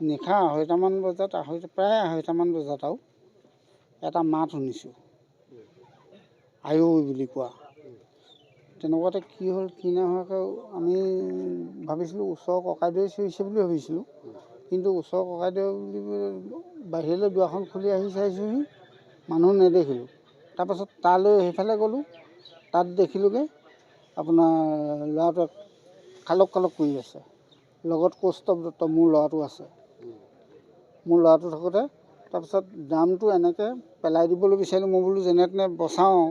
নিশা আঢ়ৈটামান বজাত প্ৰায় আঢ়ৈটামান বজাত আৰু এটা মাত শুনিছোঁ, আয়ৈ বুলি কোৱা। তেনেকুৱাতে কি হ'ল কি নোহোৱাকৈ আমি ভাবিছিলোঁ ওচৰৰ ককাইদেউৱে চিঞৰিছে বুলি ভাবিছিলোঁ, কিন্তু ওচৰৰ ককাইদেউ বুলি বাহিৰলৈ দুৱাৰখন খুলি আহি চাইছোঁহি, মানুহ নেদেখিলোঁ। তাৰপাছত তালৈ সেইফালে গ'লোঁ, তাত দেখিলোঁগৈ আপোনাৰ ল'ৰাটোৱে খালক খালক কৰি আছে, লগত কৌস্তৱ দত্ত মোৰ ল'ৰাটো আছে। মোৰ ল'ৰাটো থাকোঁতে তাৰপিছত ড্ৰামটো এনেকৈ পেলাই দিবলৈ বিচাৰিলোঁ, মই বোলো যেনে তেনে বচাওঁ,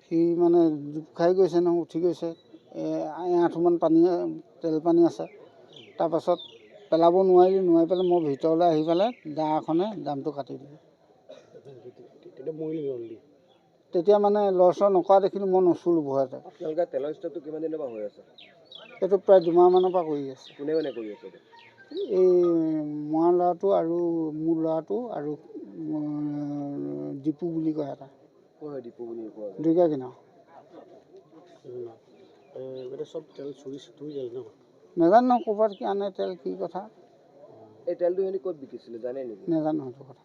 সি মানে জোপ খাই গৈছে নহয়, উঠি গৈছে, আঁঠুমান পানী তেল পানী আছে। তাৰপাছত পেলাব নোৱাৰি পেলাই মই ভিতৰলৈ আহি পেলাই দা এখনে ড্ৰামটো কাটি দিলোঁ। তেতিয়া মানে লৰচৰ নকৰা দেখিলোঁ, মই নচুলোঁ ভয়তে। আপোনালোকে তেলৰ ষ্টকটো কিমান দিনৰ পৰা হৈ আছে? এইটো প্ৰায় 2 মাহমানৰ পৰা কৰি আছে। কোনে কোনে কৰি আছে? এই মৰা ল'ৰাটো আৰু মোৰ ল'ৰাটো আৰু দীপু বুলি কয় এটা। দীপু বুলি কোৱা দুইটা কিনা চব তেল চুৰি যায় ন? নাজানো নহয় ক'ৰবাত কি আনে তেল, কি কথা। এই তেলটো সিহঁতি ক'ত বিকিছিলে জানে নেকি? নাজানো সেইটো কথা।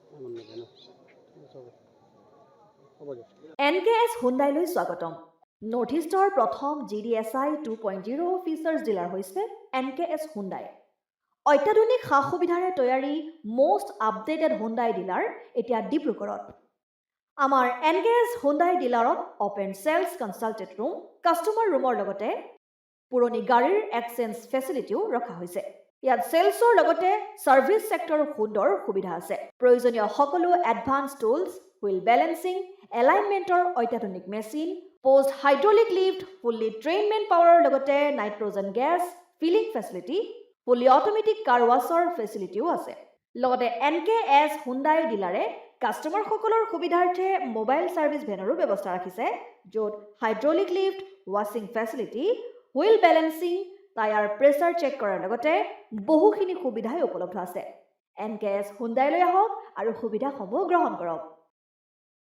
NKS হুণ্ডাইলৈ স্বাগতম। নৰ্থ ইষ্টৰ প্ৰথম GDSI 2.0 ফিচাৰ্ছ ডিলাৰ হৈছে NKS হুণ্ডাই। অত্যাধুনিক সা সুবিধাৰে তৈয়াৰী মষ্ট আপডেটেড হুণ্ডাই ডিলাৰ এতিয়া ডিব্ৰুগড়ত। আমাৰ NKS হুণ্ডাই ডিলাৰত open sales consulted room, customer ৰুমৰ লগতে পুৰণি গাড়ীৰ এক্সচেঞ্জ ফেচিলিটিও ৰখা হৈছে। ইয়াত চেলছৰ লগতে ছাৰ্ভিচ ছেক্টৰৰ সুন্দৰ সুবিধা আছে। প্ৰয়োজনীয় সকলো এডভান্স টুলছ, হুইল বেলেন্সিং, এলাইনমেণ্টৰ অত্যাধুনিক machine, post hydraulic lift, fully trained man পাৱাৰৰ লগতে nitrogen gas filling facility, fully automatic car washer ফেচিলিটিও আছে। লগতে NKS হুণ্ডাই ডিলাৰে কাষ্টমাৰসকলৰ সুবিধাৰ্থে মোবাইল ছাৰ্ভিচ ভেনৰো ব্যৱস্থা ৰাখিছে, য'ত হাইড্ৰলিক লিফ্ট, ৱাছিং facility, wheel balancing, tyre pressure check কৰাৰ লগতে বহুখিনি সুবিধাই উপলব্ধ আছে। NKS হুণ্ডাইলৈ আহক আৰু সুবিধাসমূহ গ্ৰহণ কৰক।